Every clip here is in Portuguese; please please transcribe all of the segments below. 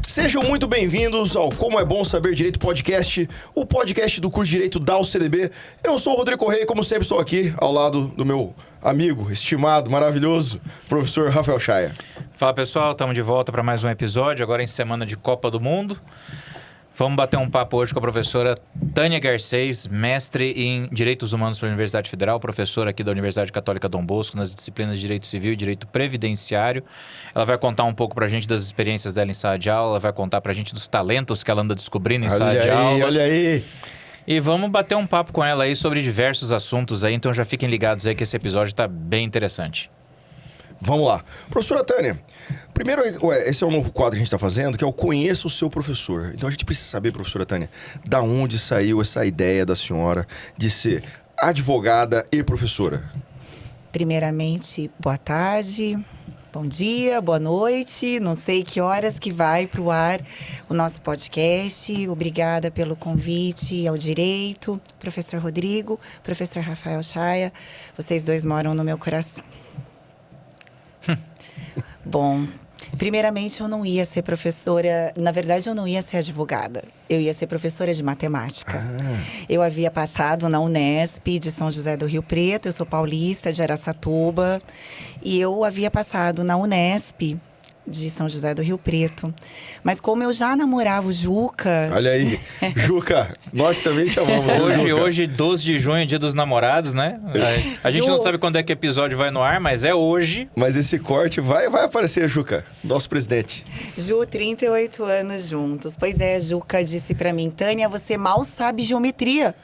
Sejam muito bem-vindos ao Como é Bom Saber Direito Podcast, o podcast do curso de Direito da UCDB. Eu sou o Rodrigo Correia e, como sempre, estou aqui ao lado do meu amigo, estimado, maravilhoso, professor Rafael Chaya. Fala pessoal, estamos de volta para mais um episódio, agora em semana de Copa do Mundo. Vamos bater um papo hoje com a professora Tânia Garcês, mestre em Direitos Humanos pela Universidade Federal, professora aqui da Universidade Católica Dom Bosco, nas disciplinas de Direito Civil e Direito Previdenciário. Ela vai contar um pouco pra gente das experiências dela em sala de aula, ela vai contar pra gente dos talentos que ela anda descobrindo em sala de aula. Olha aí! E vamos bater um papo com ela aí sobre diversos assuntos aí, então já fiquem ligados aí que esse episódio tá bem interessante. Vamos lá. Professora Tânia, primeiro, esse é um novo quadro que a gente está fazendo, que é o Conheça o Seu Professor. Então a gente precisa saber, professora Tânia, da onde saiu essa ideia da senhora de ser advogada e professora? Primeiramente, boa tarde, bom dia, boa noite. Não sei que horas que vai para o ar o nosso podcast. Obrigada pelo convite ao direito. Professor Rodrigo, professor Rafael Chaya, vocês dois moram no meu coração. Bom, primeiramente eu não ia ser professora, na verdade eu não ia ser advogada, eu ia ser professora de matemática. Eu havia passado na Unesp de São José do Rio Preto, eu sou paulista de Araçatuba, e eu havia passado na Unesp de São José do Rio Preto. Mas como eu já namorava o Juca... Olha aí, Juca, nós também te amamos. Hoje, 12 de junho, dia dos namorados, né? A gente não sabe quando é que o episódio vai no ar, mas é hoje. Mas esse corte vai aparecer, Juca, nosso presidente. Ju, 38 anos juntos. Pois é, Juca disse pra mim, Tânia, você mal sabe geometria.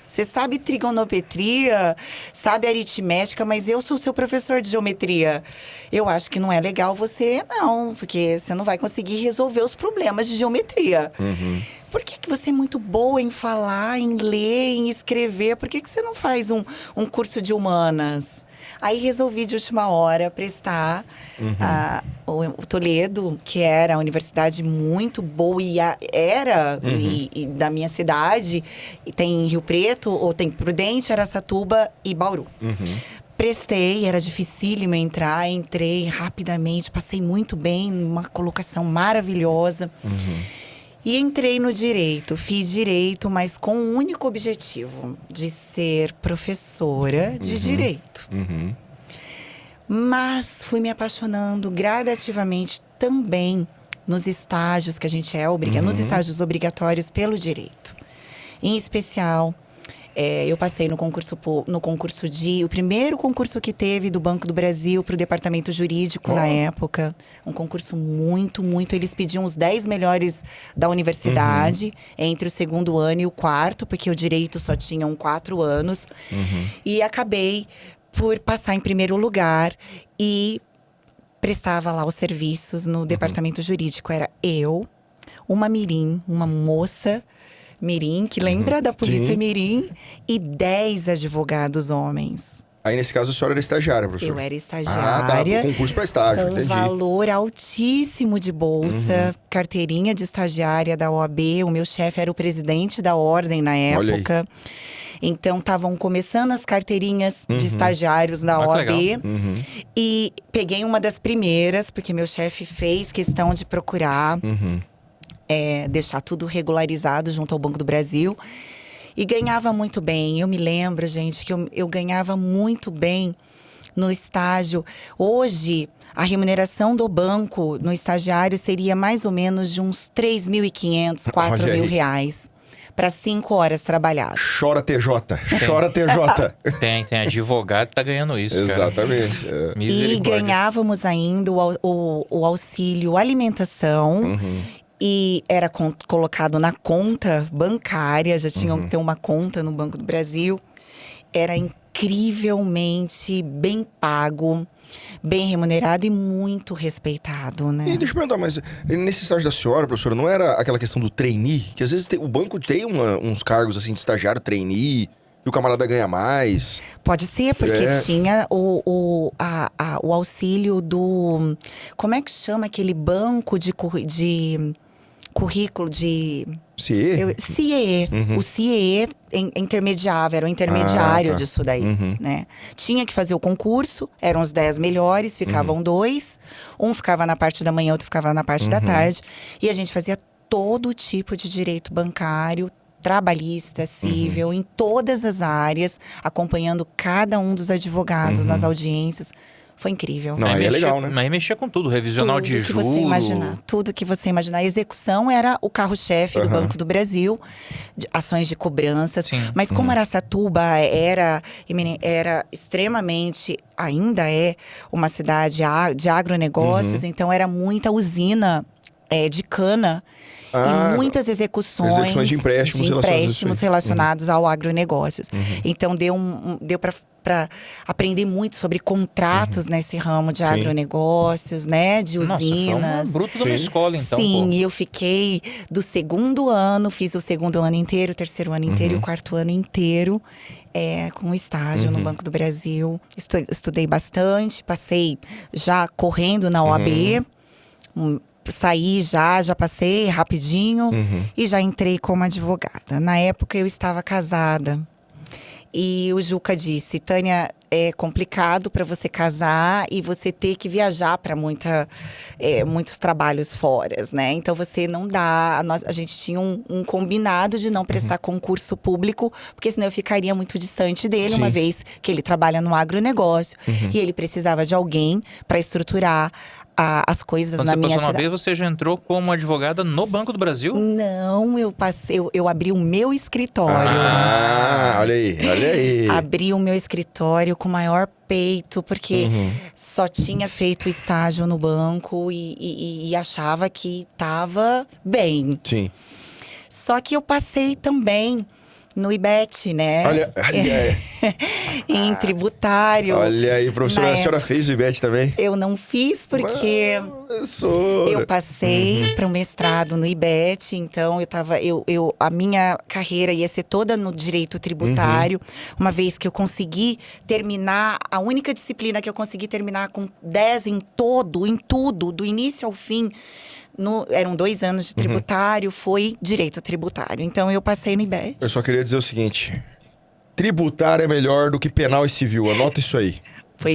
Você sabe trigonometria, sabe aritmética, mas eu sou seu professor de geometria. Eu acho que não é legal você, não, porque você não vai conseguir resolver os problemas de geometria. Por que você é muito boa em falar, em ler, em escrever? Por que você não faz um curso de humanas? Aí resolvi de última hora prestar o Toledo, que era a universidade muito boa e e da minha cidade. E tem Rio Preto, ou tem Prudente, Araçatuba e Bauru. Prestei, era dificílimo entrar, entrei rapidamente, passei muito bem, uma colocação maravilhosa. E entrei no direito, fiz direito, mas com um único objetivo, de ser professora de direito. Mas fui me apaixonando gradativamente também nos estágios que a gente é obrigado, nos estágios obrigatórios pelo direito. Em especial, eu passei no concurso o primeiro concurso que teve do Banco do Brasil para o departamento jurídico na época. Um concurso muito, eles pediam os 10 melhores da universidade, entre o segundo ano e o quarto, porque o direito só tinha 4 anos. E acabei por passar em primeiro lugar e prestava lá os serviços no departamento jurídico. Era eu, uma mirim, uma moça mirim, que lembra da polícia mirim, e 10 advogados homens. Aí, nesse caso, a senhora era estagiária, professor? Eu era estagiária. Concurso para estágio, com entendi. Valor altíssimo de bolsa, carteirinha de estagiária da OAB. O meu chefe era o presidente da ordem na época. Então, estavam começando as carteirinhas de estagiários da OAB. E peguei uma das primeiras, porque meu chefe fez questão de procurar deixar tudo regularizado junto ao Banco do Brasil. E ganhava muito bem. Eu me lembro, gente, que eu ganhava muito bem no estágio. Hoje, a remuneração do banco no estagiário seria mais ou menos de uns 3.500, 4.000 reais. Para 5 horas trabalhadas. Chora TJ, chora TJ. Tem advogado que tá ganhando isso, Exatamente. cara. E ganhávamos ainda o auxílio alimentação. E era colocado na conta bancária, já tinham que ter uma conta no Banco do Brasil. Era incrivelmente bem pago, bem remunerado e muito respeitado, né? E deixa eu perguntar, mas nesse estágio da senhora, professora, não era aquela questão do trainee? Que às vezes o banco tem uns cargos assim de estagiário trainee, e o camarada ganha mais. Pode ser, porque tinha o auxílio do... Como é que chama aquele banco de currículo de… CIE? CIE. O CIE intermediava, era o intermediário tá. disso daí, né? Tinha que fazer o concurso, eram os 10 melhores, ficavam 2. Um ficava na parte da manhã, outro ficava na parte da tarde. E a gente fazia todo tipo de direito bancário, trabalhista, civil, em todas as áreas, acompanhando cada um dos advogados nas audiências. Foi incrível. Não, aí é legal, né? Mas mexia com tudo, revisional de Tudo que você juro. imaginar, tudo que você imaginar. A execução era o carro-chefe do Banco do Brasil, ações de cobranças. Sim. Mas como Araçatuba era extremamente, ainda é uma cidade de agronegócios, então era muita usina de cana. E muitas execuções de empréstimos relacionados ao agronegócios. Então deu para aprender muito sobre contratos nesse ramo de agronegócios, né? De usinas. Nossa, foi um bruto de uma escola, então. Sim, pô. e eu fiquei do segundo ano, fiz o segundo ano inteiro, o terceiro ano inteiro e o quarto ano inteiro com estágio no Banco do Brasil. Estudei bastante, passei já correndo na OAB. Saí já passei rapidinho e já entrei como advogada. Na época eu estava casada e o Juca disse: Tânia, é complicado para você casar e você ter que viajar para muitos trabalhos fora, né? Então você não dá. A gente tinha um combinado de não prestar concurso público, porque senão eu ficaria muito distante dele, uma vez que ele trabalha no agronegócio e ele precisava de alguém para estruturar as coisas Quando na você minha passou na cidade. OAB, você já entrou como advogada no Banco do Brasil? Não, eu abri o meu escritório. Olha aí. Abri o meu escritório com o maior peito, porque só tinha feito estágio no banco e achava que estava bem. Sim. Só que eu passei também no IBET, né? Olha aí. Em tributário. Olha aí, professora, Na a senhora fez o IBET também? Eu não fiz porque Professora. eu passei para o mestrado no IBET, então a minha carreira ia ser toda no direito tributário, uma vez que eu consegui terminar, a única disciplina que eu consegui terminar com 10 em tudo, do início ao fim. Eram 2 anos de tributário, foi direito tributário. Então, eu passei no IBET. Eu só queria dizer o seguinte: tributário é melhor do que penal e civil. Anota isso aí.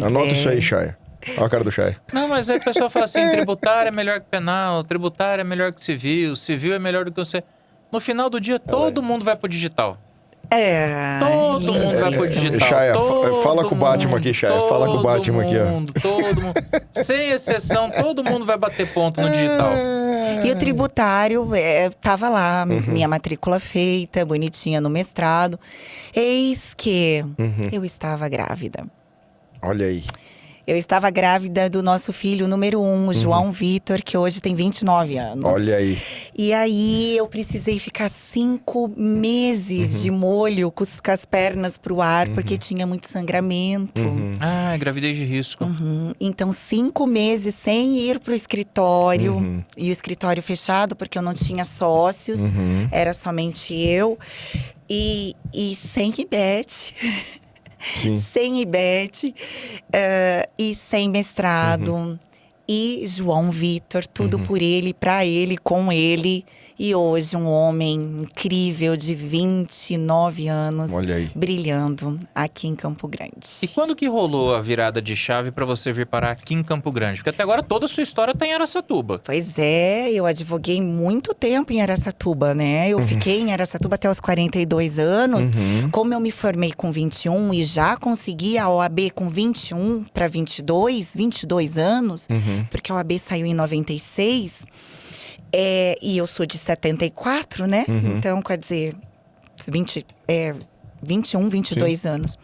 Anota isso aí, Chay. Olha a cara do Chay. Não, mas aí o pessoal fala assim, tributário é melhor que penal, tributário é melhor que civil, civil é melhor do que você… No final do dia, todo mundo vai pro digital. Todo mundo vai pro digital. Chay, fala com o Batman aqui, Chay. Fala com o Batman aqui, ó. Todo mundo. Sem exceção, todo mundo vai bater ponto no digital. E o tributário, tava lá, minha matrícula feita, bonitinha no mestrado. Eis que eu estava grávida. Olha aí. Eu estava grávida do nosso filho número 1, o João Vitor, que hoje tem 29 anos. Olha aí. E aí, eu precisei ficar 5 meses de molho com as pernas pro ar, porque tinha muito sangramento. Ah, gravidez de risco. Então, 5 meses sem ir pro escritório. E o escritório fechado, porque eu não tinha sócios. Era somente eu. E sem IBET. Sim. Sem IBET e sem mestrado. E João Vitor, tudo por ele, pra ele, com ele. E hoje um homem incrível de 29 anos, Olha aí. brilhando aqui em Campo Grande. E quando que rolou a virada de chave pra você vir parar aqui em Campo Grande? Porque até agora toda a sua história tá em Araçatuba. Pois é, eu advoguei muito tempo em Araçatuba, né? Eu fiquei em Araçatuba até os 42 anos. Como eu me formei com 21 e já consegui a OAB com 21 para 22 anos, porque a OAB saiu em 96, e eu sou de 74, né? Então, quer dizer, 21, 22 anos.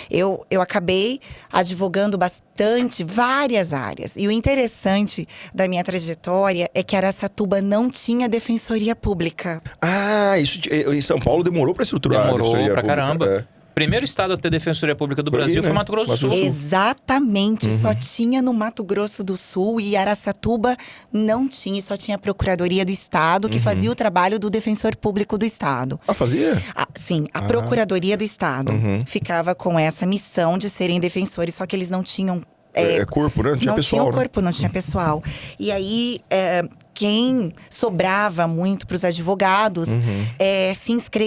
Eu acabei advogando bastante, várias áreas. E o interessante da minha trajetória é que Araçatuba não tinha defensoria pública. Ah, isso em São Paulo demorou pra estruturar. Demorou a defensoria pra pública. caramba. Primeiro estado a ter defensoria pública do Foi Brasil aí, foi né? Mato Grosso do Mato Sul. Grosso. Exatamente, só tinha no Mato Grosso do Sul e Araçatuba não tinha, só tinha a Procuradoria do Estado que fazia o trabalho do Defensor Público do Estado. Ah, fazia? Sim, a Procuradoria do Estado ficava com essa missão de serem defensores, só que eles não tinham corpo, né? Não tinha não pessoal, tinha o né? corpo, não tinha pessoal. E aí, quem sobrava muito para os advogados,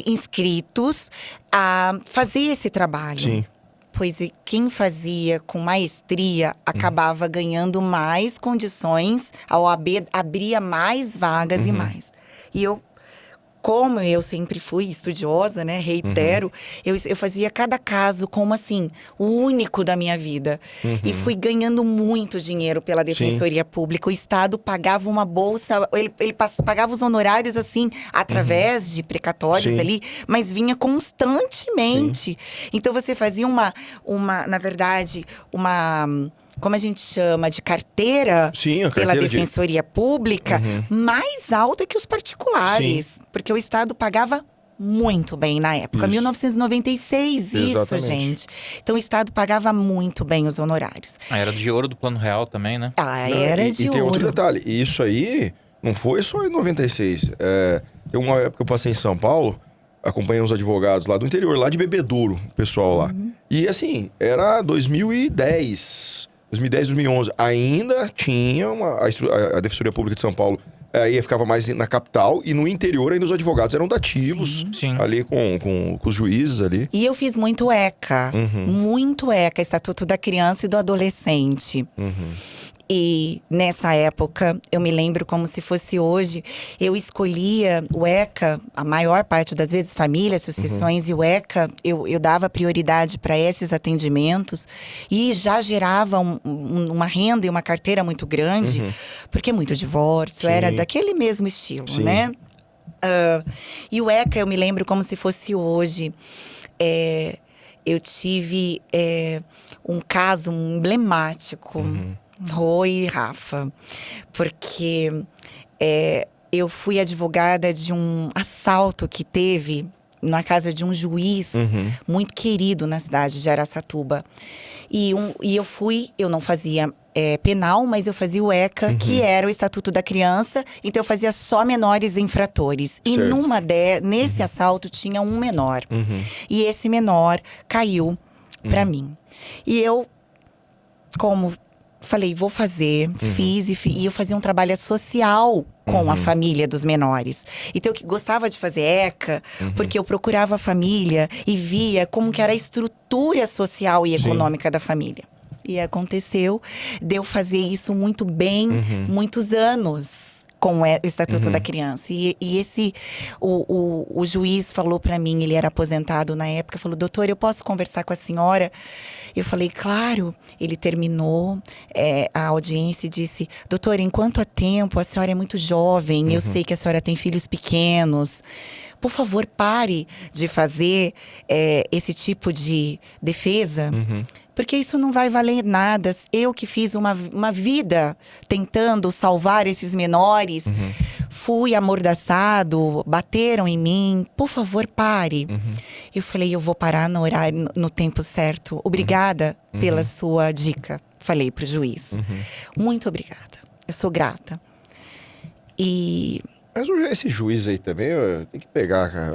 inscritos a fazer esse trabalho. Sim. Pois quem fazia com maestria acabava ganhando mais condições, a OAB abria mais vagas e mais. E como eu sempre fui estudiosa, né, reitero, eu fazia cada caso como assim, o único da minha vida. E fui ganhando muito dinheiro pela Defensoria Pública. O Estado pagava uma bolsa, ele pagava os honorários assim, através de precatórios ali, mas vinha constantemente. Então você fazia na verdade, como a gente chama, de carteira, Sim, a pela carteira Defensoria Pública, mais alta que os particulares. Porque o Estado pagava muito bem na época. Isso. 1996, Exatamente. isso, gente. Então, o Estado pagava muito bem os honorários. A era de ouro do Plano Real também, né? A Não, era e de tem outro ouro. detalhe, isso aí não foi só em 96. Tem uma época que eu passei em São Paulo, acompanhei uns advogados lá do interior, lá de Bebedouro, o pessoal lá. E assim, era 2010, 2011. Ainda tinha a Defensoria Pública de São Paulo, aí ficava mais na capital, e no interior ainda os advogados eram dativos, Sim. ali com os juízes ali. E eu fiz muito ECA. Muito ECA, Estatuto da Criança e do Adolescente. E nessa época, eu me lembro como se fosse hoje, eu escolhia o ECA, a maior parte das vezes, famílias, sucessões e o ECA, eu dava prioridade para esses atendimentos e já gerava uma renda e uma carteira muito grande, porque é muito divórcio, era daquele mesmo estilo, né? E o ECA, eu me lembro como se fosse hoje. Eu tive um caso emblemático. Rô e Rafa, porque eu fui advogada de um assalto que teve na casa de um juiz muito querido na cidade de Araçatuba. E eu não fazia penal, mas eu fazia o ECA, que era o Estatuto da Criança, então eu fazia só menores infratores. E nesse assalto tinha um menor. E esse menor caiu pra mim. E eu, como falei, vou fazer, fiz e eu fazia um trabalho social com a família dos menores. Então eu gostava de fazer ECA, porque eu procurava a família e via como que era a estrutura social e econômica da família. E aconteceu de eu fazer isso muito bem, muitos anos. Com o Estatuto da Criança. O juiz falou pra mim, ele era aposentado na época, falou: doutor, eu posso conversar com a senhora? Eu falei, claro. Ele terminou a audiência e disse: doutor, enquanto há tempo, a senhora é muito jovem, eu sei que a senhora tem filhos pequenos. Por favor, pare de fazer esse tipo de defesa, porque isso não vai valer nada. Eu que fiz uma vida tentando salvar esses menores, fui amordaçado, bateram em mim. Por favor, pare. Eu falei, eu vou parar no horário, no tempo certo. Obrigada pela sua dica, falei pro juiz. Muito obrigada. Eu sou grata. Mas esse juiz aí também, tem que pegar, cara.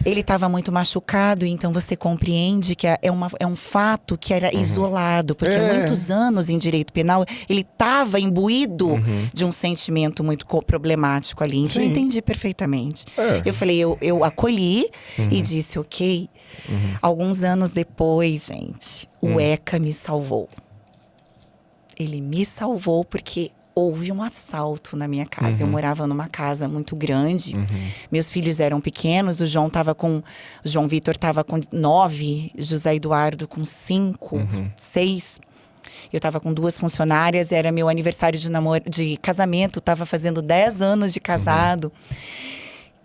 Ele estava muito machucado, então você compreende que é um fato que era isolado. Porque há muitos anos em direito penal, ele estava imbuído de um sentimento muito problemático ali. Então eu entendi perfeitamente. Eu falei, eu acolhi e disse, ok. Alguns anos depois, gente, o ECA me salvou. Ele me salvou porque houve um assalto na minha casa. Eu morava numa casa muito grande. Meus filhos eram pequenos. O João Vitor estava com 9. José Eduardo com 5, 6. Eu estava com 2 funcionárias. Era meu aniversário de casamento. Estava fazendo 10 anos de casado.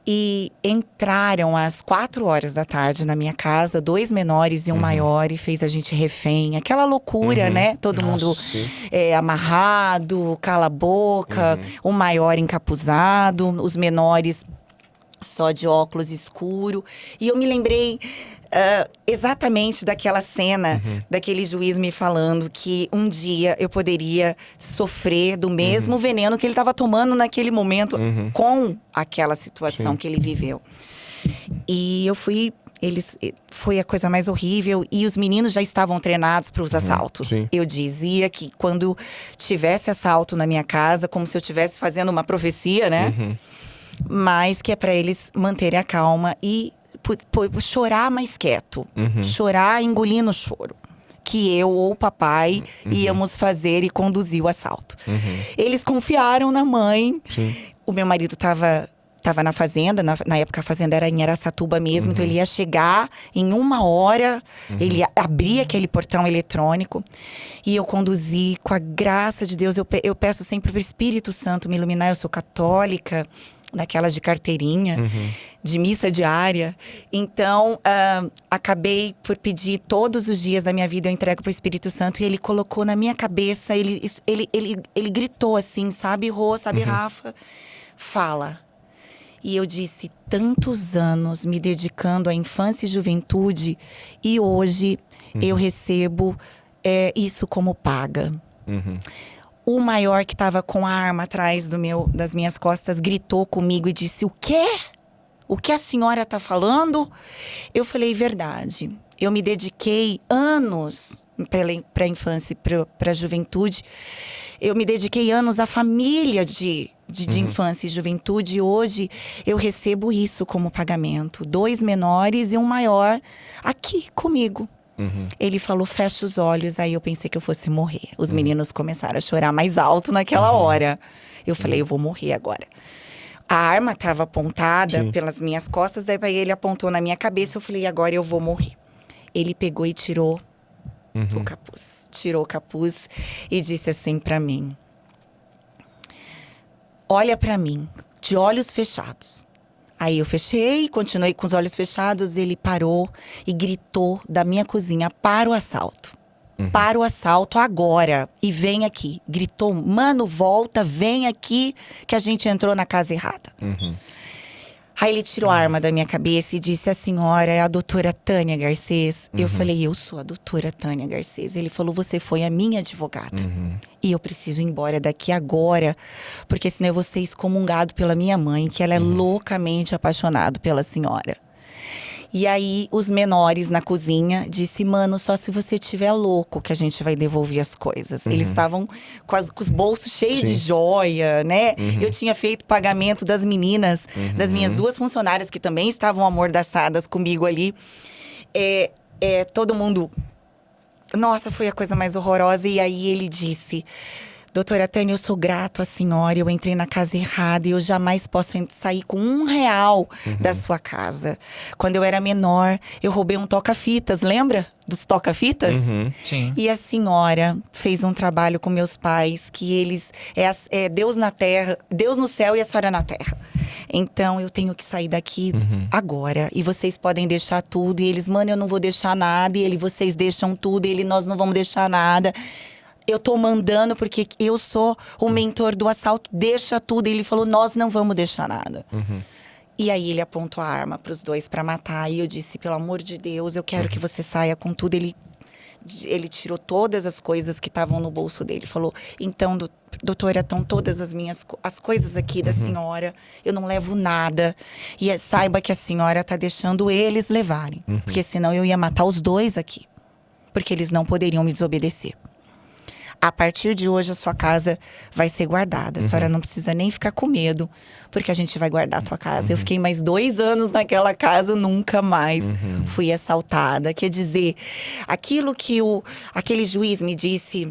E entraram às 4 horas da tarde na minha casa, 2 menores e um maior, e fez a gente refém. Aquela loucura, né? Todo mundo amarrado, cala a boca, o maior encapuzado, os menores só de óculos escuro. E eu me lembrei exatamente daquela cena, daquele juiz me falando que um dia eu poderia sofrer do mesmo veneno que ele estava tomando naquele momento com aquela situação que ele viveu. E eu fui Foi a coisa mais horrível. E os meninos já estavam treinados para os assaltos. Sim. Eu dizia que quando tivesse assalto na minha casa, como se eu estivesse fazendo uma profecia, né? Mas que é para eles manterem a calma e chorar mais quieto. Chorar engolindo o choro. Que eu ou o papai íamos fazer e conduzir o assalto. Eles confiaram na mãe. Sim. O meu marido estava na fazenda, na época a fazenda era em Araçatuba mesmo, então ele ia chegar em 1 hora, ele ia abrir aquele portão eletrônico. E eu conduzi com a graça de Deus. Eu peço sempre para o Espírito Santo me iluminar. Eu sou católica, daquelas de carteirinha, de missa diária. Então, acabei por pedir todos os dias da minha vida, eu entrego para o Espírito Santo. E ele colocou na minha cabeça, ele gritou assim, sabe, Rô, sabe, Rafa? Fala. E eu disse, tantos anos me dedicando à infância e juventude, e hoje eu recebo isso como paga. O maior, que estava com a arma atrás das minhas costas, gritou comigo e disse, o quê? O que a senhora está falando? Eu falei, verdade. Eu me dediquei anos para a infância e para a juventude. Eu me dediquei anos à família de infância e juventude. E hoje eu recebo isso como pagamento. 2 menores e um maior aqui comigo. Ele falou, fecha os olhos. Aí eu pensei que eu fosse morrer. Os meninos começaram a chorar mais alto naquela hora. Eu falei, eu vou morrer agora. A arma estava apontada pelas minhas costas. Daí ele apontou na minha cabeça. Eu falei, agora eu vou morrer. Ele pegou e tirou o capuz. Tirou o capuz e disse assim pra mim. Olha pra mim, de olhos fechados. Aí eu fechei, continuei com os olhos fechados. Ele parou e gritou da minha cozinha, para o assalto. Para o assalto agora e vem aqui. Gritou, mano, volta, vem aqui que a gente entrou na casa errada. Aí ele tirou a arma da minha cabeça e disse, a senhora é a doutora Tânia Garcês. Eu falei, eu sou a doutora Tânia Garcês. Ele falou, você foi a minha advogada. E eu preciso ir embora daqui agora, porque senão eu vou ser excomungado pela minha mãe, que ela é loucamente apaixonada pela senhora. E aí, os menores na cozinha disse, mano, só se você estiver louco que a gente vai devolver as coisas. Eles estavam com os bolsos cheios de joia, né? Eu tinha feito pagamento das meninas, das minhas 2 funcionárias, que também estavam amordaçadas comigo ali. Todo mundo... Nossa, foi a coisa mais horrorosa. E aí ele disse... Doutora Tânia, eu sou grato à senhora, eu entrei na casa errada e eu jamais posso sair com R$1 da sua casa. Quando eu era menor, eu roubei um toca-fitas, lembra dos toca-fitas? Sim. E a senhora fez um trabalho com meus pais, que eles... É Deus na terra, Deus no céu e a senhora na terra. Então, eu tenho que sair daqui agora. E vocês podem deixar tudo. E eles, mano, eu não vou deixar nada. E vocês deixam tudo. E nós não vamos deixar nada. Eu tô mandando porque eu sou o mentor do assalto, deixa tudo. E ele falou, nós não vamos deixar nada. E aí ele apontou a arma pros 2 pra matar. E eu disse, pelo amor de Deus, eu quero que você saia com tudo. Ele tirou todas as coisas que estavam no bolso dele. Falou, então, doutora, estão todas as coisas aqui da senhora. Eu não levo nada. E saiba que a senhora tá deixando eles levarem. Porque senão eu ia matar os 2 aqui. Porque eles não poderiam me desobedecer. A partir de hoje, a sua casa vai ser guardada. A senhora não precisa nem ficar com medo, porque a gente vai guardar a tua casa. Eu fiquei mais 2 anos naquela casa, nunca mais fui assaltada. Quer dizer, aquilo que aquele juiz me disse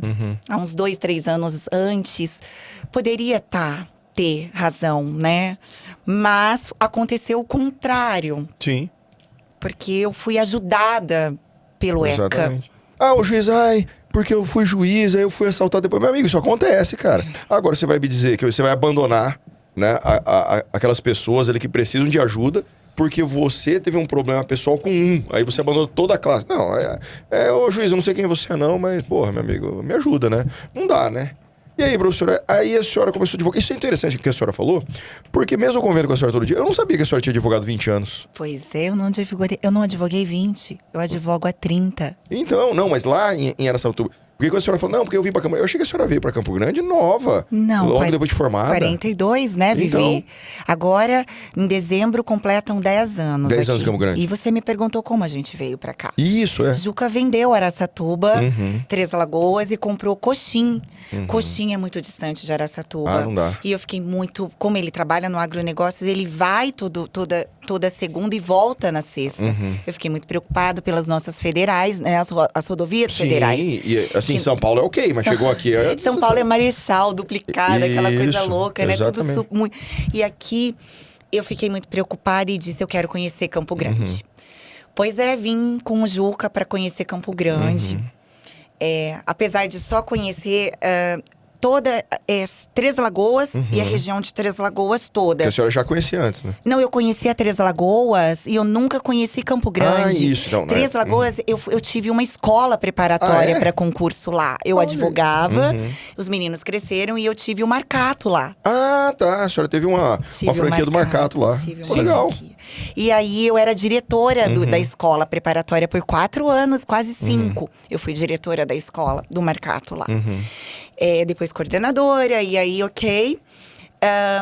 há uns 2, 3 anos antes, poderia ter razão, né? Mas aconteceu o contrário. Sim. Porque eu fui ajudada pelo Exatamente. O juiz, porque eu fui juiz, aí eu fui assaltado depois. Meu amigo, isso acontece, cara. Agora você vai me dizer que você vai abandonar, né, aquelas pessoas ali que precisam de ajuda, porque você teve um problema pessoal com aí você abandonou toda a classe. Não, ô juiz, eu não sei quem você é não, mas, porra, meu amigo, me ajuda, né? Não dá, né? E aí, professora, aí a senhora começou a advogar. Isso é interessante o que a senhora falou, porque mesmo convivendo com a senhora todo dia, eu não sabia que a senhora tinha advogado 20 anos. Pois é, eu não advoguei 20, eu advogo há 30. Então, não, mas lá em Araçatuba, Porque quando a senhora falou, não, porque eu vim pra Campo Grande. Eu achei que a senhora veio pra Campo Grande nova. Não, Logo depois de formada. 42, né, Vivi? Então. Agora, em dezembro, completam 10 anos 10 aqui. anos em Campo Grande. E você me perguntou como a gente veio pra cá. Isso, é. Juca vendeu Araçatuba, Uhum. Três Lagoas e comprou Coxim. Coxim é muito distante de Araçatuba. Ah, não dá. E eu fiquei muito… Como ele trabalha no agronegócio, ele vai toda segunda e volta na sexta. Uhum. Eu fiquei muito preocupado pelas nossas federais, né? As rodovias Sim, federais. e assim, Que- São Paulo é ok, mas chegou aqui… São Paulo é Marechal, duplicada, aquela coisa Isso, louca, né? Tudo exatamente. muito… E aqui, eu fiquei muito preocupada e disse, eu quero conhecer Campo Grande. Pois é, vim com o Juca para conhecer Campo Grande. Apesar de só conhecer Três Lagoas e a região de Três Lagoas toda. Que a senhora já conhecia antes, né? Não, eu conhecia Três Lagoas e eu nunca conheci Campo Grande. isso, então, né? Três Lagoas, eu tive uma escola preparatória Ah, é? para concurso lá. Eu Olha. advogava, os meninos cresceram e eu tive o Marcato lá. Ah, tá. A senhora teve uma Tive o franquia do Marcato lá. tive Isso é uma legal. franquia. E aí eu era diretora da escola preparatória por 4 anos, quase 5. Eu fui diretora da escola do Marcato lá. Depois coordenadora, e aí, ok.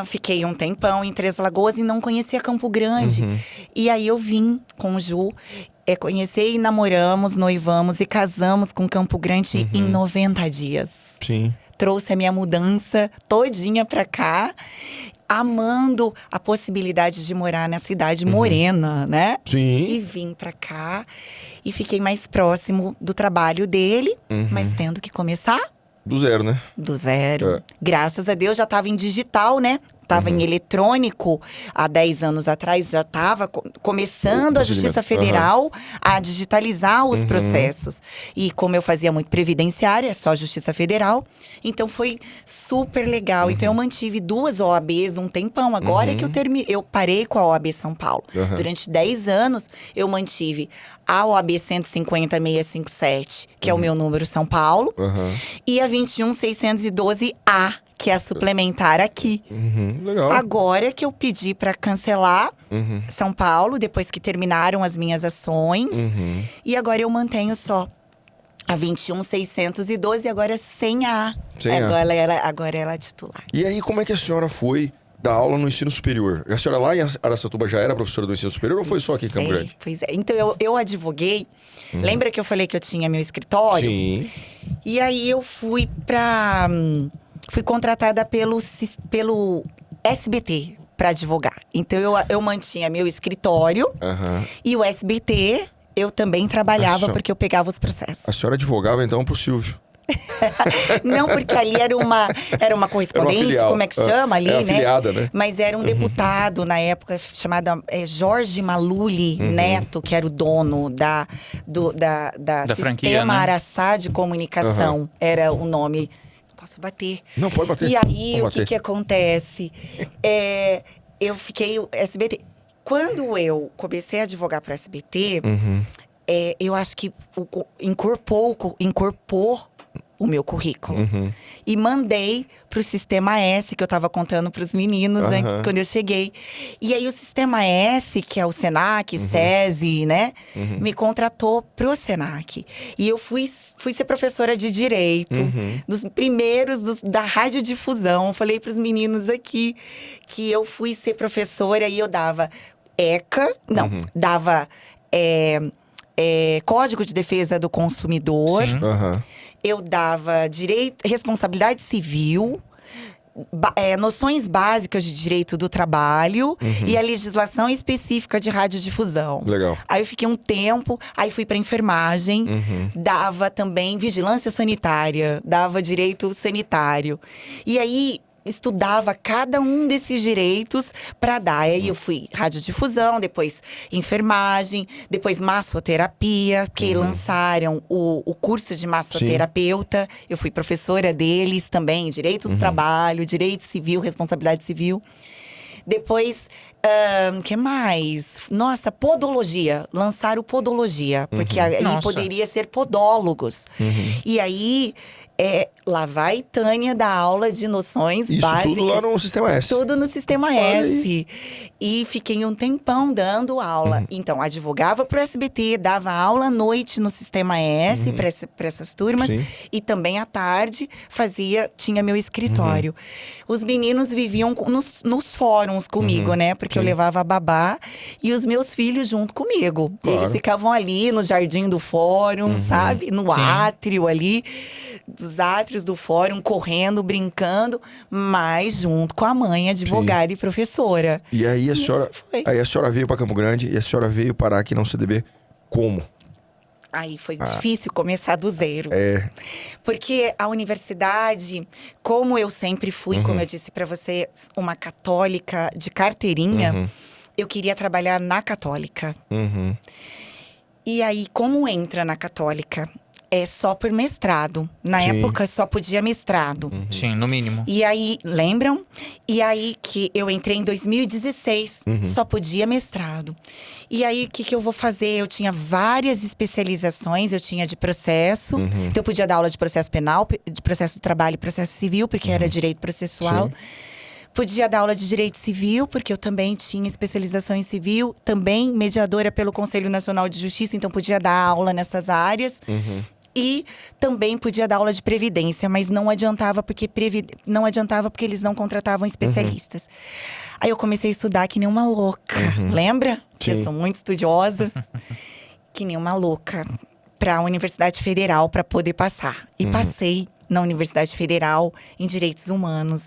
Fiquei um tempão em Três Lagoas e não conhecia Campo Grande. E aí eu vim com o Ju, conhecer e namoramos, noivamos e casamos com Campo Grande em 90 dias. Sim. Trouxe a minha mudança todinha pra cá, amando a possibilidade de morar na cidade morena, né? Sim. E vim pra cá e fiquei mais próximo do trabalho dele, mas tendo que começar Do zero, né? do zero. É. Graças a Deus já estava em digital, né? Estava em eletrônico há 10 anos atrás, já estava começando a Justiça procedimento. Federal a digitalizar os processos. E como eu fazia muito previdenciária, só Justiça Federal, então foi super legal. Então eu mantive 2 OABs um tempão. Agora que eu parei com a OAB São Paulo. Durante 10 anos, eu mantive a OAB 150657, que é o meu número São Paulo, e a 21612A, que é a suplementar aqui. Legal. Agora que eu pedi para cancelar São Paulo, depois que terminaram as minhas ações. E agora eu mantenho só a 21612, agora sem a. Sem a. Agora ela é titular. E aí, como é que a senhora foi dar aula no ensino superior? A senhora lá em Araçatuba já era professora do ensino superior ou foi só aqui em Campo Grande? Pois é. Então eu advoguei. Lembra que eu falei que eu tinha meu escritório? Sim. E aí eu fui contratada pelo SBT para advogar. Então eu mantinha meu escritório e o SBT eu também trabalhava porque eu pegava os processos. A senhora advogava então pro Silvio. Não, porque ali era uma correspondente, filial. como é que chama ali, É né? afiliada, né? Mas era um deputado na época chamado Jorge Maluli Neto, que era o dono da franquia, Sistema né? Araçá de Comunicação. Era o nome. Posso bater? Não, pode bater. E aí, Pode o que bater. acontece? Eu fiquei SBT. Quando eu comecei a advogar para o SBT, eu acho que incorporou o meu currículo. E mandei pro Sistema S, que eu tava contando pros meninos antes, quando eu cheguei. E aí, o Sistema S, que é o Senac, SESI, né? Me contratou pro Senac. E eu fui ser professora de Direito. Dos primeiros da radiodifusão. Falei pros meninos aqui que eu fui ser professora e eu dava ECA. Não, dava Código de Defesa do Consumidor. Sim. Eu dava responsabilidade civil, noções básicas de direito do trabalho e a legislação específica de radiodifusão. Legal. Aí eu fiquei um tempo, aí fui para enfermagem, dava também vigilância sanitária, dava direito sanitário. E aí estudava cada um desses direitos para dar. Aí eu fui radiodifusão, depois enfermagem, depois massoterapia, que lançaram o curso de massoterapeuta. Eu fui professora deles também, direito do trabalho, direito civil, responsabilidade civil. Depois, que mais? Nossa, podologia. Lançaram podologia, porque aí Nossa. poderia ser podólogos. E aí, lá vai Tânia dar aula de noções Isso básicas. tudo lá no Sistema S. Tudo no Sistema Olha S. E fiquei um tempão dando aula. Então, advogava pro SBT, dava aula à noite no Sistema S para essas turmas. Sim. E também à tarde tinha meu escritório. Os meninos viviam nos fóruns comigo, né? Porque eu levava a babá e os meus filhos junto comigo. Claro. Eles ficavam ali no jardim do fórum, sabe? No Sim. átrio ali, dos átrios do fórum, correndo, brincando, mas junto com a mãe, advogada e professora. E aí a E senhora, assim foi. aí a senhora veio para Campo Grande e a senhora veio parar aqui na UCDB como? Aí foi difícil começar do zero. É, Porque a universidade, como eu sempre fui, como eu disse pra você, uma católica de carteirinha, eu queria trabalhar na católica. E aí, como entra na católica? É só por mestrado. Na Sim. época, só podia mestrado. Sim, no mínimo. E aí, lembram? E aí que eu entrei em 2016, só podia mestrado. E aí, o que eu vou fazer? Eu tinha várias especializações, eu tinha de processo. Então, eu podia dar aula de processo penal, de processo do trabalho e processo civil, porque era direito processual. Sim. Podia dar aula de direito civil, porque eu também tinha especialização em civil. Também mediadora pelo Conselho Nacional de Justiça, então podia dar aula nessas áreas. E também podia dar aula de previdência, mas não adiantava porque eles não contratavam especialistas. Aí eu comecei a estudar que nem uma louca. Lembra? Que eu Sim. sou muito estudiosa. Que nem uma louca para a Universidade Federal para poder passar. E passei na Universidade Federal em Direitos Humanos.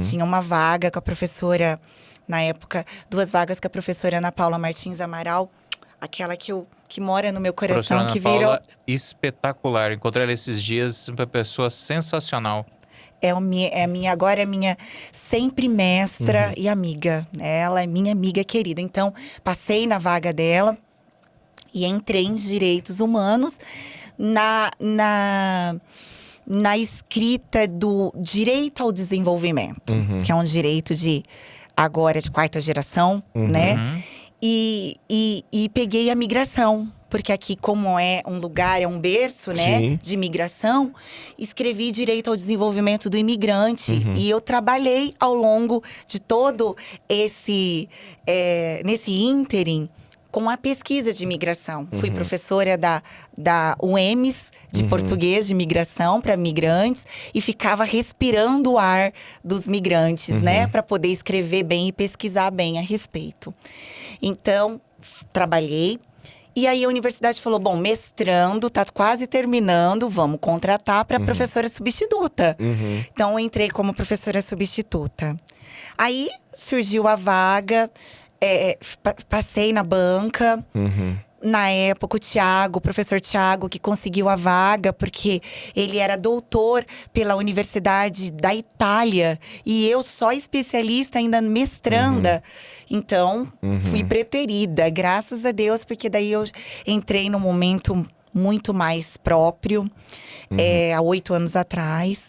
Tinha uma vaga com a professora, na época, 2 vagas com a professora Ana Paula Martins Amaral, aquela que mora no meu coração, Professora Ana que virou. Paula, espetacular. Encontrei ela esses dias, uma pessoa sensacional. Agora é minha sempre mestra e amiga. Ela é minha amiga querida. Então, passei na vaga dela e entrei em Direitos Humanos na escrita do direito ao desenvolvimento, que é um direito agora de 4ª geração, né? E peguei a migração, porque aqui, como é um lugar, é um berço, né, Sim. de migração, escrevi direito ao desenvolvimento do imigrante. E eu trabalhei ao longo de todo nesse ínterim, com a pesquisa de imigração. Fui professora da UEMS, de português de imigração para migrantes, e ficava respirando o ar dos migrantes, né? Para poder escrever bem e pesquisar bem a respeito. Então, trabalhei. E aí a universidade falou, bom, mestrando, tá quase terminando, vamos contratar para professora substituta. Então, eu entrei como professora substituta. Aí, surgiu a vaga, passei na banca. Na época, o professor Tiago, que conseguiu a vaga, porque ele era doutor pela Universidade da Itália. E eu só especialista, ainda mestranda. Então, fui preterida, graças a Deus, porque daí eu entrei num momento muito mais próprio, há 8 anos atrás.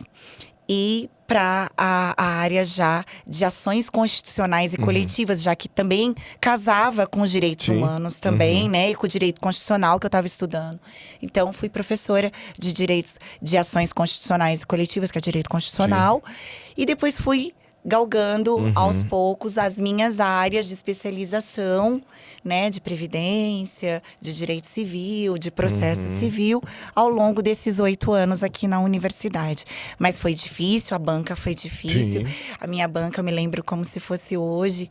E para a área já de ações constitucionais e coletivas, já que também casava com os direitos humanos também, né? E com o direito constitucional que eu estava estudando. Então, fui professora de ações constitucionais e coletivas, que é direito constitucional. E depois fui galgando aos poucos as minhas áreas de especialização, né, de previdência, de direito civil, de processo civil, ao longo desses 8 anos aqui na universidade. Mas foi difícil, a banca foi difícil. Sim. A minha banca, eu me lembro como se fosse hoje.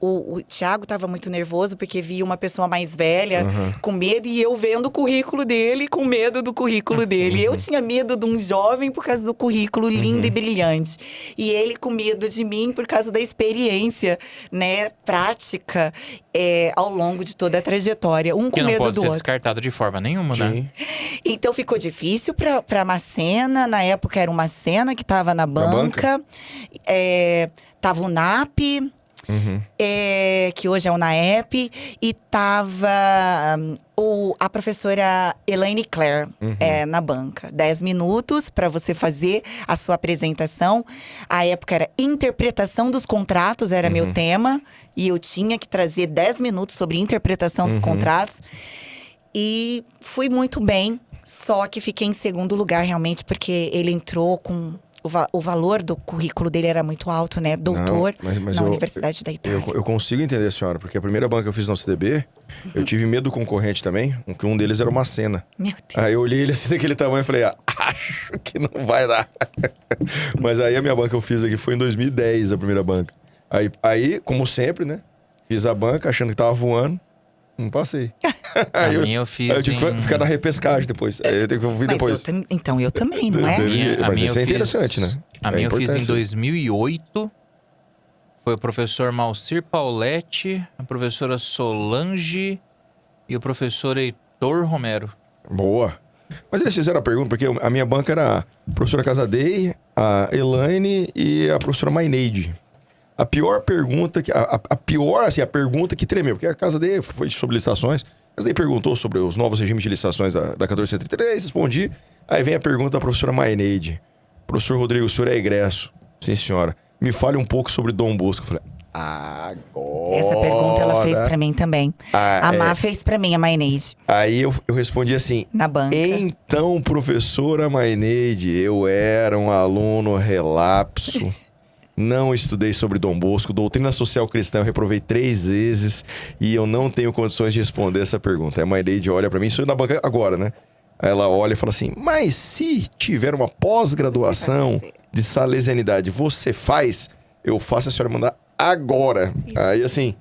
O Tiago estava muito nervoso porque via uma pessoa mais velha com medo, e eu vendo o currículo dele com medo do currículo dele. Eu tinha medo de um jovem por causa do currículo lindo e brilhante. E ele com medo de mim por causa da experiência, né, prática, ao longo de toda a trajetória. Um com Que não medo pode do ser outro. descartado de forma nenhuma, né? Então ficou difícil para Macena. Na época era uma Macena que estava na banca. Tava o NAP. Que hoje é o NAEP, e tava a professora Elaine Claire na banca. 10 minutos para você fazer a sua apresentação. A época era interpretação dos contratos, era meu tema, e eu tinha que trazer 10 minutos sobre interpretação dos contratos. E fui muito bem. Só que fiquei em segundo lugar, realmente, porque ele entrou com… O valor do currículo dele era muito alto, né? Doutor mas na Universidade da Itália. Eu consigo entender a senhora, porque a primeira banca que eu fiz na UCDB, eu tive medo do concorrente também, que um deles era uma Macena. Meu Deus. Aí eu olhei ele assim daquele tamanho e falei, acho que não vai dar. Mas aí a minha banca que eu fiz aqui foi em 2010, a primeira banca. Aí, como sempre, né? Fiz a banca achando que tava voando, não passei. A minha eu fiz Aí eu tive que ficar na repescagem depois. Aí eu tenho que ouvir depois. Então, eu também, não é? Mas isso é interessante, né? A minha eu fiz em 2008. Foi o professor Malcir Pauletti, a professora Solange e o professor Heitor Romero. Boa. Mas eles fizeram a pergunta, porque a minha banca era a professora Casadei, a Elaine e a professora Maineide. A pior pergunta, a pergunta que tremeu, porque a Casadei foi sobre licitações. A Casadei perguntou sobre os novos regimes de licitações da 1433, respondi. Aí vem a pergunta da professora Maineide. Professor Rodrigo, o senhor é egresso? Sim, senhora. Me fale um pouco sobre Dom Bosco. Eu falei, agora… Essa pergunta ela fez pra mim também. A Má fez pra mim, a Maineide. Aí eu respondi assim… Na banca. Então, professora Maineide, eu era um aluno relapso. Não estudei sobre Dom Bosco. Doutrina social cristã eu reprovei 3 vezes. E eu não tenho condições de responder essa pergunta. Aí a Maineide olha pra mim, sou na banca agora, né? Aí ela olha e fala assim, mas se tiver uma pós-graduação de salesianidade, você faz? Eu faço, a senhora mandar agora. Isso. Aí assim,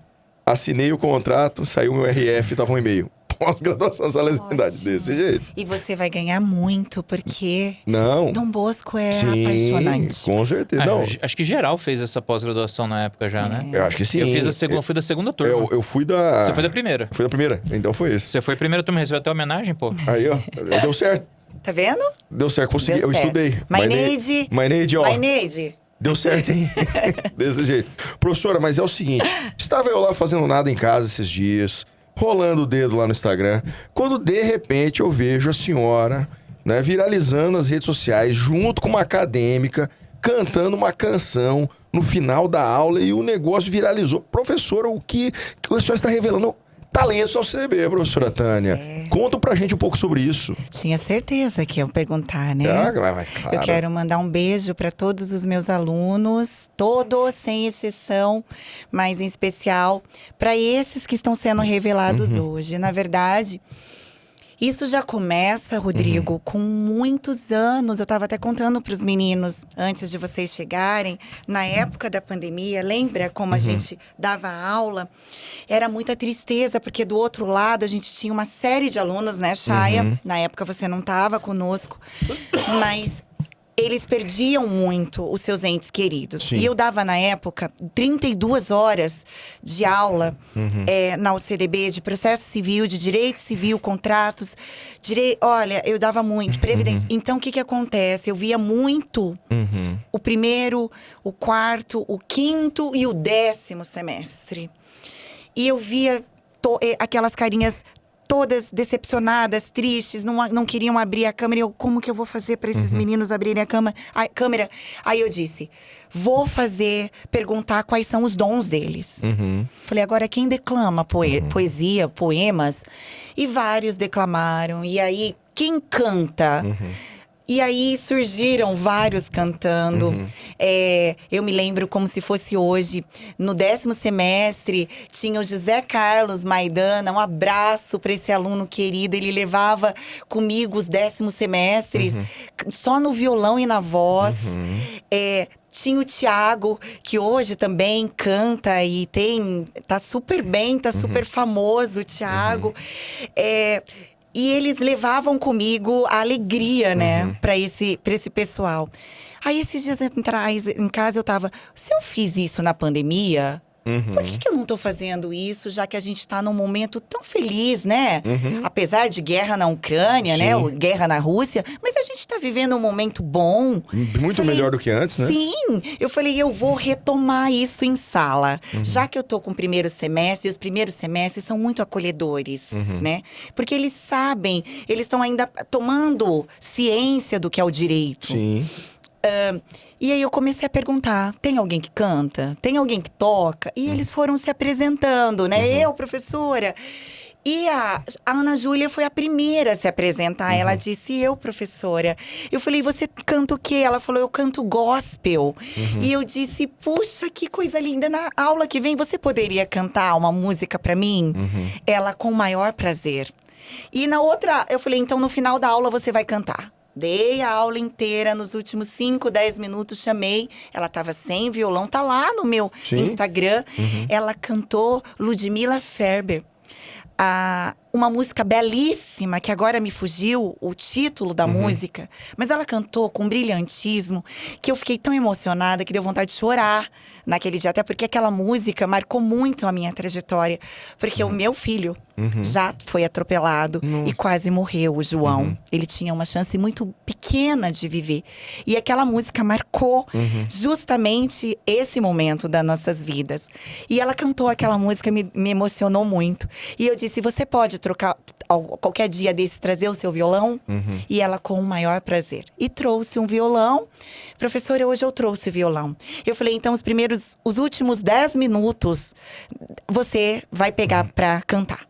assinei o contrato, saiu meu RF, tava um e-mail. Pós-graduação salesianidade, desse jeito. E você vai ganhar muito, porque não. Dom Bosco é sim, apaixonante. Com certeza. Não. Acho que geral fez essa pós-graduação na época já, né? Eu acho que sim. Eu fiz fui da segunda turma. Eu fui da… Você foi da primeira. Fui da primeira, então foi isso. Você foi a primeira turma, recebeu até homenagem, pô. Aí, ó, deu certo. Tá vendo? Deu certo, consegui, Deu eu certo. estudei. Maineide, ó. Maineide. Deu certo, hein? Desse jeito. Professora, mas é o seguinte, estava eu lá fazendo nada em casa esses dias, rolando o dedo lá no Instagram, quando de repente eu vejo a senhora, né, viralizando nas redes sociais, junto com uma acadêmica, cantando uma canção no final da aula e o negócio viralizou. Professora, o que a senhora está revelando? Talentos ao CDB, professora Tânia. Conta pra gente um pouco sobre isso. Tinha certeza que iam perguntar, né? Claro. Eu quero mandar um beijo para todos os meus alunos, todos, sem exceção, mas em especial para esses que estão sendo revelados hoje. Na verdade, isso já começa, Rodrigo, com muitos anos. Eu estava até contando para os meninos, antes de vocês chegarem, na época da pandemia, lembra como a gente dava aula? Era muita tristeza, porque do outro lado a gente tinha uma série de alunos, né, Chaya? Na época você não estava conosco, mas… eles perdiam muito os seus entes queridos. Sim. E eu dava, na época, 32 horas de aula na UCDB, de processo civil, de direito civil, contratos. Olha, eu dava muito, previdência. Então, o que acontece? Eu via muito o primeiro, o quarto, o quinto e o 10º semestre. E eu via aquelas carinhas todas decepcionadas, tristes, não queriam abrir a câmera. Como que eu vou fazer para esses meninos abrirem a câmera? Aí eu disse, vou perguntar quais são os dons deles. Falei, agora quem declama poesia, poemas? E vários declamaram. E aí, quem canta? E aí surgiram vários cantando. Eu me lembro como se fosse hoje. No 10º semestre, tinha o José Carlos Maidana. Um abraço para esse aluno querido. Ele levava comigo os 10º semestres, só no violão e na voz. Tinha o Thiago, que hoje também canta e tá super bem, tá super famoso, o Thiago. E eles levavam comigo a alegria, né, para esse pessoal. Aí, esses dias atrás, em casa, eu tava… se eu fiz isso na pandemia, por que eu não tô fazendo isso, já que a gente tá num momento tão feliz, né? Apesar de guerra na Ucrânia, né, ou guerra na Rússia, mas a gente tá vivendo um momento bom. Muito melhor do que antes, né? Sim! Eu falei, eu vou retomar isso em sala. Já que eu tô com o primeiro semestre, e os primeiros semestres são muito acolhedores, né? Porque eles sabem, eles estão ainda tomando ciência do que é o direito. Sim. E aí eu comecei a perguntar, tem alguém que canta? Tem alguém que toca? E eles foram se apresentando, né? Eu, professora… E a Ana Júlia foi a primeira a se apresentar. Ela disse, eu, professora. Eu falei, você canta o quê? Ela falou, eu canto gospel. E eu disse, puxa, que coisa linda. Na aula que vem, você poderia cantar uma música pra mim? Ela, com o maior prazer. E na outra, eu falei, então no final da aula você vai cantar. Dei a aula inteira, nos últimos 5, 10 minutos, chamei. Ela estava sem violão, tá lá no meu Instagram. Ela cantou Ludmilla Ferber. Uma música belíssima, que agora me fugiu o título da música. Mas ela cantou com um brilhantismo, que eu fiquei tão emocionada que deu vontade de chorar naquele dia. Até porque aquela música marcou muito a minha trajetória. Porque o meu filho já foi atropelado e quase morreu, o João. Ele tinha uma chance muito pequena de viver. E aquela música marcou justamente esse momento das nossas vidas. E ela cantou aquela música, me emocionou muito. E eu disse, você pode trocar, qualquer dia desse, trazer o seu violão? E ela, com o maior prazer. E trouxe um violão. Professora, hoje eu trouxe o violão. Eu falei, então os últimos 10 minutos, você vai pegar pra cantar.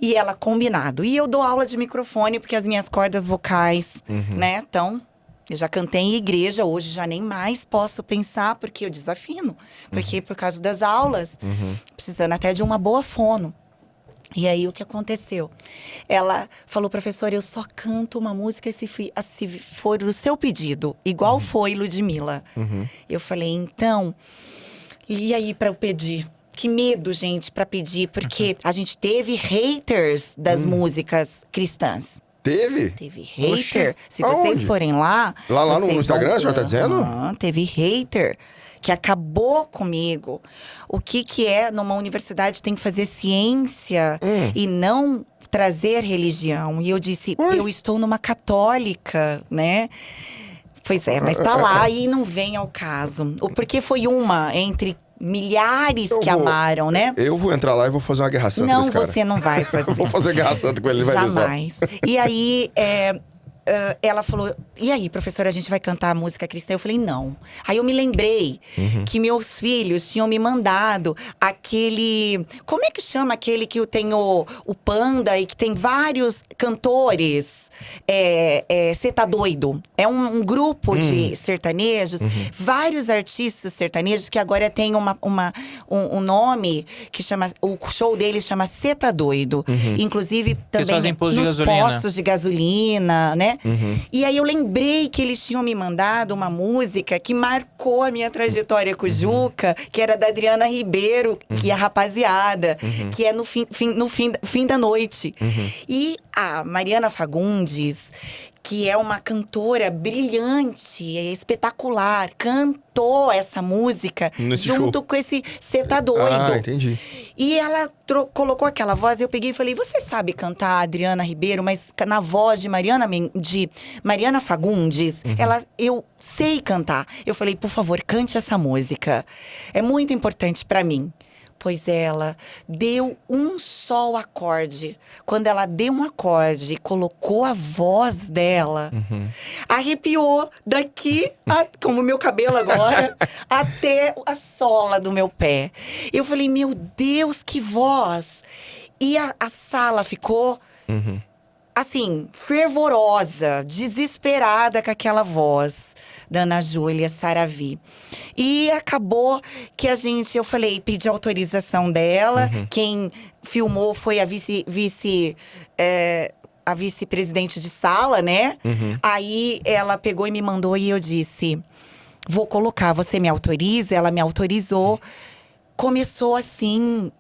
E ela, combinado. E eu dou aula de microfone, porque as minhas cordas vocais, né, então... Eu já cantei em igreja, hoje já nem mais posso pensar, porque eu desafino. Porque por causa das aulas, precisando até de uma boa fono. E aí, o que aconteceu? Ela falou, professora, eu só canto uma música se for do seu pedido. Igual foi Ludmilla. Eu falei, então, e aí pra eu pedir? Que medo, gente, pra pedir. Porque a gente teve haters das músicas cristãs. Teve? Teve hater. Se Aonde? vocês forem lá... Lá no vocês Instagram, vão... a senhora tá dizendo? Teve hater que acabou comigo. O que é, numa universidade, tem que fazer ciência e não trazer religião. E eu disse, eu estou numa católica, né? Pois é, mas tá lá e não vem ao caso. Porque foi uma entre milhares que amaram, né? Eu vou entrar lá e vou fazer uma guerra santa com esse cara. Não, você não vai fazer. Eu vou fazer guerra santa com ele, ele vai ver só. Jamais. E aí, ela falou, e aí, professora, a gente vai cantar a música cristã? Eu falei, não. Aí eu me lembrei que meus filhos tinham me mandado aquele... Como é que chama aquele que tem o Panda e que tem vários cantores? Cê Tá Doido. É um grupo de sertanejos, vários artistas sertanejos que agora tem um nome que chama... O show deles chama Cê Tá Doido. Inclusive, também nos postos de gasolina, né? E aí eu lembrei que eles tinham me mandado uma música que marcou a minha trajetória com o Juca, que era da Adriana Ribeiro, que é a rapaziada, que é no fim da noite. E a Mariana Fagundes, que é uma cantora brilhante, espetacular, cantou essa música junto com esse Cê Tá Doido. Ah, entendi. E ela colocou aquela voz, eu peguei e falei, você sabe cantar a Adriana Ribeiro, mas na voz de Mariana Fagundes, eu sei cantar. Eu falei, por favor, cante essa música. É muito importante pra mim. Pois ela deu um só acorde. Quando ela deu um acorde e colocou a voz dela, arrepiou daqui, como o meu cabelo agora, até a sola do meu pé. Eu falei, meu Deus, que voz! E a sala ficou, assim, fervorosa, desesperada com aquela voz da Ana Júlia Saravi. E acabou que eu falei, pedi autorização dela. Quem filmou foi a vice-presidente de sala, né? Aí ela pegou e me mandou e eu disse, vou colocar, você me autoriza? Ela me autorizou. Começou assim,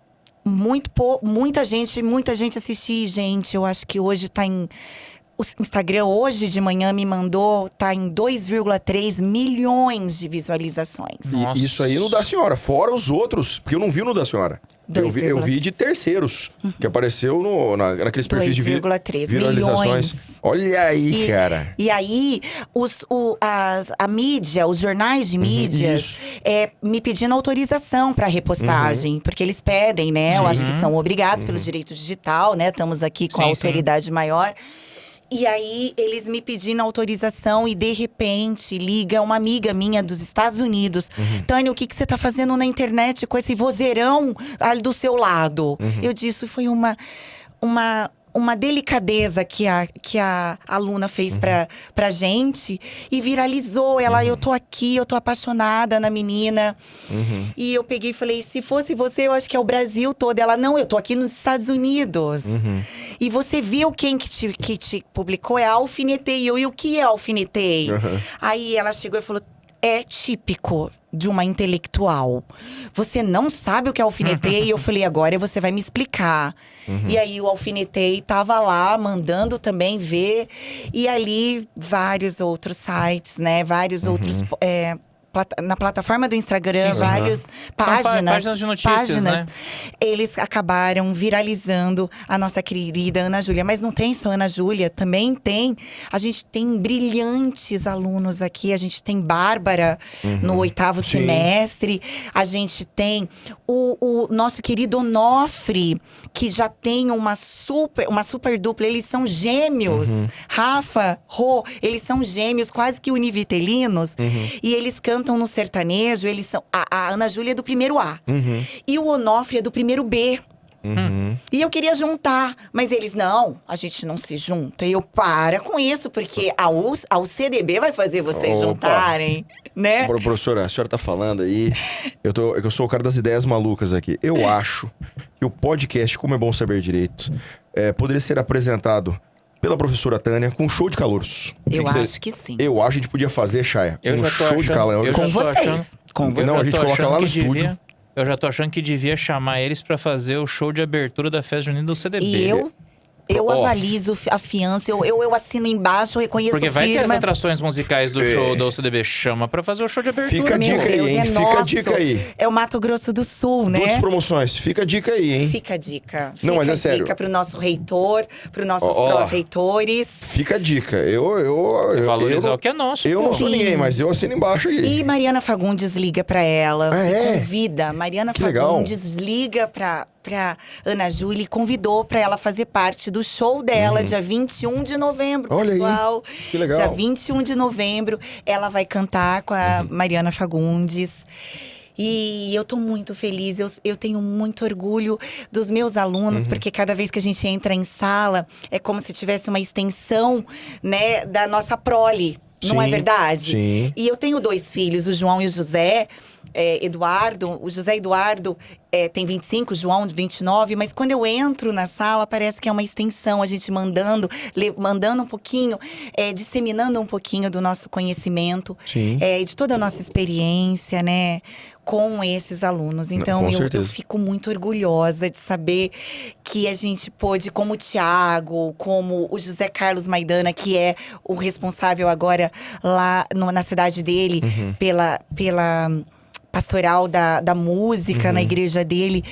muita gente assistir. Gente, eu acho que hoje tá em... O Instagram hoje de manhã me mandou, tá em 2,3 milhões de visualizações. E isso aí no da senhora, fora os outros, porque eu não vi no da senhora. Eu vi de terceiros, que apareceu naqueles perfis de viralizações. Milhões. Olha aí, cara. E aí, a mídia, os jornais de mídias, me pedindo autorização para repostagem. Porque eles pedem, né? Eu acho que são obrigados pelo direito digital, né? Estamos aqui com a autoridade maior. E aí, eles me pedindo autorização e, de repente, liga uma amiga minha dos Estados Unidos. Tânia, o que você tá fazendo na internet com esse vozeirão ali do seu lado? Eu disse, foi uma uma delicadeza que a aluna fez pra gente e viralizou. Ela, eu tô aqui, eu tô apaixonada na menina. E eu peguei e falei, se fosse você, eu acho que é o Brasil todo. Ela, não, eu tô aqui nos Estados Unidos. E você viu quem que te publicou? É a Alfinetei. E o que é Alfinetei? Aí ela chegou e falou, é típico de uma intelectual. Você não sabe o que é alfinetei? E eu falei, agora você vai me explicar. E aí o alfinetei tava lá, mandando também ver. E ali, vários outros sites, né? Vários outros… na plataforma do Instagram, Sim, sim. várias Páginas de notícias, né? Eles acabaram viralizando a nossa querida Ana Júlia. Mas não tem só Ana Júlia, também tem… A gente tem brilhantes alunos aqui. A gente tem Bárbara no 8º semestre. A gente tem o nosso querido Onofre, que já tem uma super dupla. Eles são gêmeos. Rafa, Rô, eles são gêmeos, quase que univitelinos. E eles cantam no sertanejo, eles são… A Ana Júlia é do primeiro A. E o Onofre é do primeiro B. E eu queria juntar, mas eles, não, a gente não se junta. E eu, para com isso, porque a UCDB vai fazer vocês juntarem, né? Professora, a senhora tá falando aí, eu sou o cara das ideias malucas aqui. Eu acho que o podcast Como é Bom Saber Direito poderia ser apresentado pela professora Tânia com um show de calouros. Eu acho que sim. Eu acho que a gente podia fazer, Chay, um show de calouros. Com vocês. Não, a gente coloca lá no estúdio. Eu já tô achando que devia chamar eles pra fazer o show de abertura da festa junina do CDB. E eu avalizo, afianço, eu assino embaixo, eu reconheço Porque vai firma. ter as atrações musicais do show da UCDB. Chama pra fazer o show de abertura. Fica a Meu dica aí, Deus, hein? é Fica a nosso. dica aí. É o Mato Grosso do Sul, né? Duas promoções, fica a dica aí, hein? Fica a dica. Não, mas é sério. Fica a dica pro nosso reitor, pros nossos Ó, ó. pró-reitores. Fica a dica. Valorizar o que é nosso. Eu pô. não sou Sim. ninguém, mas eu assino embaixo aí. E Mariana Fagundes liga pra ela, Ah, é? convida. Mariana Que legal. Fagundes liga pra Ana Júlia e convidou pra ela fazer parte do show dela, dia 21 de novembro, Olha aí, pessoal. que legal. Dia 21 de novembro, ela vai cantar com a Mariana Fagundes. E eu tô muito feliz, eu tenho muito orgulho dos meus alunos, porque cada vez que a gente entra em sala, é como se tivesse uma extensão, né, da nossa prole. Não é Sim, verdade? sim. E eu tenho 2 filhos, o João e o José. Eduardo, o José Eduardo tem 25, o João 29, mas quando eu entro na sala, parece que é uma extensão, a gente mandando um pouquinho, disseminando um pouquinho do nosso conhecimento, Sim. de toda a nossa experiência, né, com esses alunos. Então, com eu certeza. fico muito orgulhosa de saber que a gente pôde, como o Tiago, como o José Carlos Maidana, que é o responsável agora lá na cidade dele, pela pastoral da música na igreja dele.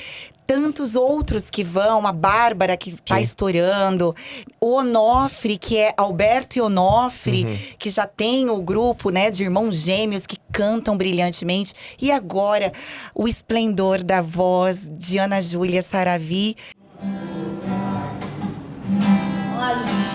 Tantos outros que vão, a Bárbara que tá estourando, o Onofre, que é Alberto e Onofre, que já tem o grupo, né, de irmãos gêmeos que cantam brilhantemente. E agora, o esplendor da voz de Ana Júlia Saravi. Olá, gente.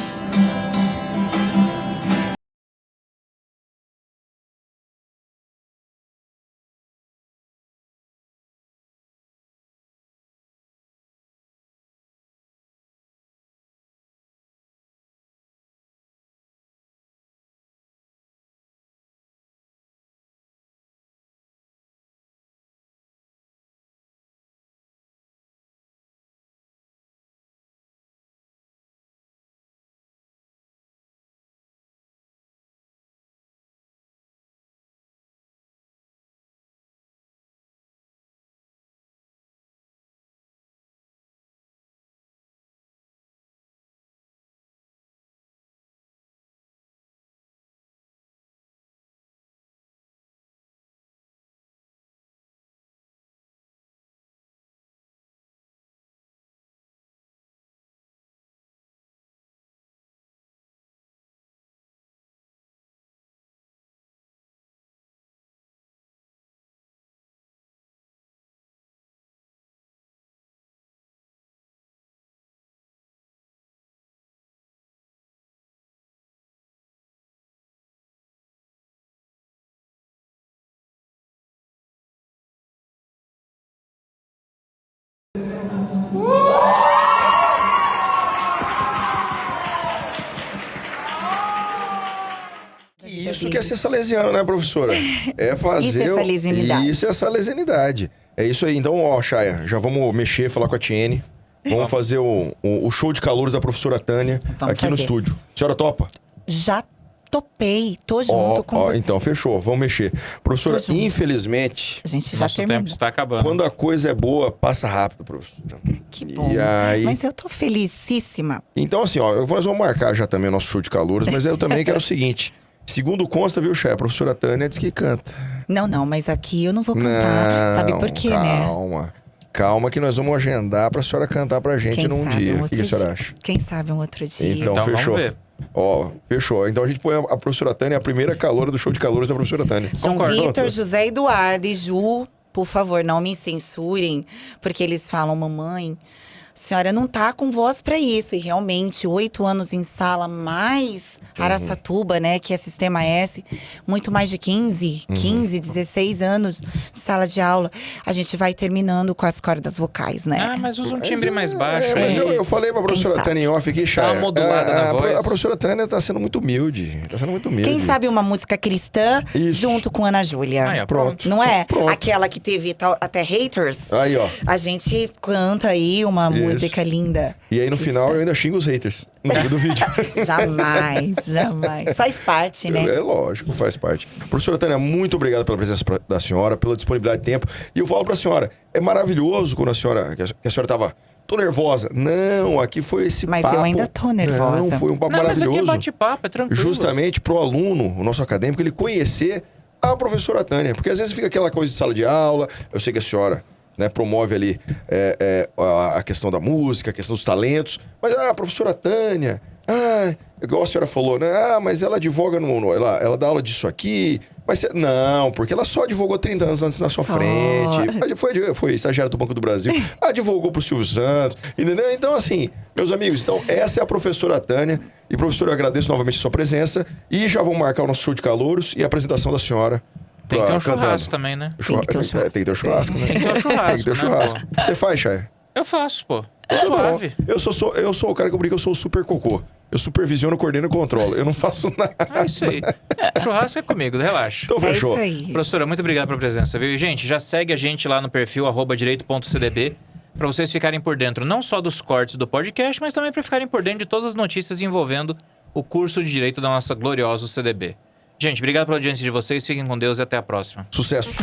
que é ser salesiano, né, professora? É fazer... Isso é salesianidade. Isso é salesianidade. É isso aí. Então, ó, Chaya, já vamos mexer, falar com a Tiene. Vamos fazer o show de calouros da professora Tânia aqui no estúdio. A senhora topa? Já topei, tô junto com você. Então, fechou. Vamos mexer. Professora, infelizmente... A gente já Nosso terminou. tempo está acabando. Quando a coisa é boa, passa rápido, professora. Que bom. E aí... Mas eu tô felicíssima. Então, assim, ó, nós vamos marcar já também o nosso show de calouros, mas eu também quero o seguinte. Segundo consta, viu, chefe? A professora Tânia diz que canta. Não, mas aqui eu não vou cantar. Sabe por quê, né? Calma que nós vamos agendar pra senhora cantar pra gente num dia. O que a senhora acha? Quem sabe um outro dia. Então fechou. Vamos ver. Ó, fechou. Então a gente põe a professora Tânia, a primeira caloura do show de calouros da professora Tânia. João Concordou? Vitor, José Eduardo e Ju, por favor, não me censurem, porque eles falam, mamãe, a senhora não tá com voz pra isso. E realmente, 8 anos em sala, mais Araçatuba, né, que é Sistema S, muito mais de 15, 16 anos de sala de aula. A gente vai terminando com as cordas vocais, né? Ah, mas usa um timbre mais baixo. Mas aí. eu falei pra professora Tânia em off aqui, Chaya. Dá uma modulada na voz. A professora Tânia tá sendo muito humilde. Quem sabe uma música cristã Isso. junto com Ana Júlia? Aí, ó, Pronto. Não é? Pronto. Aquela que teve até haters. Aí, ó. A gente canta aí uma Isso. música linda. E aí no final eu ainda xingo os haters no meio do vídeo. Jamais, jamais. Faz parte, né? É lógico, faz parte. Professora Tânia, muito obrigado pela presença da senhora, pela disponibilidade de tempo. E eu falo pra senhora, é maravilhoso quando a senhora tava... Tô nervosa. Não, aqui foi esse Mas papo... eu ainda tô nervosa. Não, foi um papo Não, mas maravilhoso. aqui é bate-papo, é tranquilo. Justamente pro aluno, o nosso acadêmico, ele conhecer a professora Tânia. Porque às vezes fica aquela coisa de sala de aula. Eu sei que a senhora, né, promove ali a questão da música, a questão dos talentos. Mas a professora Tânia... igual a senhora falou, né? Mas ela advoga ela dá aula disso aqui. Mas não, porque ela só advogou 30 anos antes na sua frente. Foi estagiária do Banco do Brasil. Advogou pro Silvio Santos. Entendeu? Então, assim, meus amigos, essa é a professora Tânia. E, professora, eu agradeço novamente a sua presença. E já vamos marcar o nosso show de calouros e a apresentação da senhora. Tem que ter um cantando. churrasco também, né? Tem que ter um churrasco. Tem que ter um churrasco, né? Tem que ter um churrasco, Tem que ter um né, churrasco. pô? Você faz, Chaya? Eu faço, pô. Tá bom. Suave. Eu sou o cara que eu brinco, eu sou o super cocô. Eu supervisiono, coordeno e controlo. Eu não faço nada. É isso aí. Churrasco é comigo, relaxa. Então fechou. É isso aí. Professora, muito obrigado pela presença, viu? E, gente, já segue a gente lá no perfil @direito.cdb para vocês ficarem por dentro não só dos cortes do podcast, mas também para ficarem por dentro de todas as notícias envolvendo o curso de Direito da nossa gloriosa CDB. Gente, obrigado pela audiência de vocês, fiquem com Deus e até a próxima. Sucesso.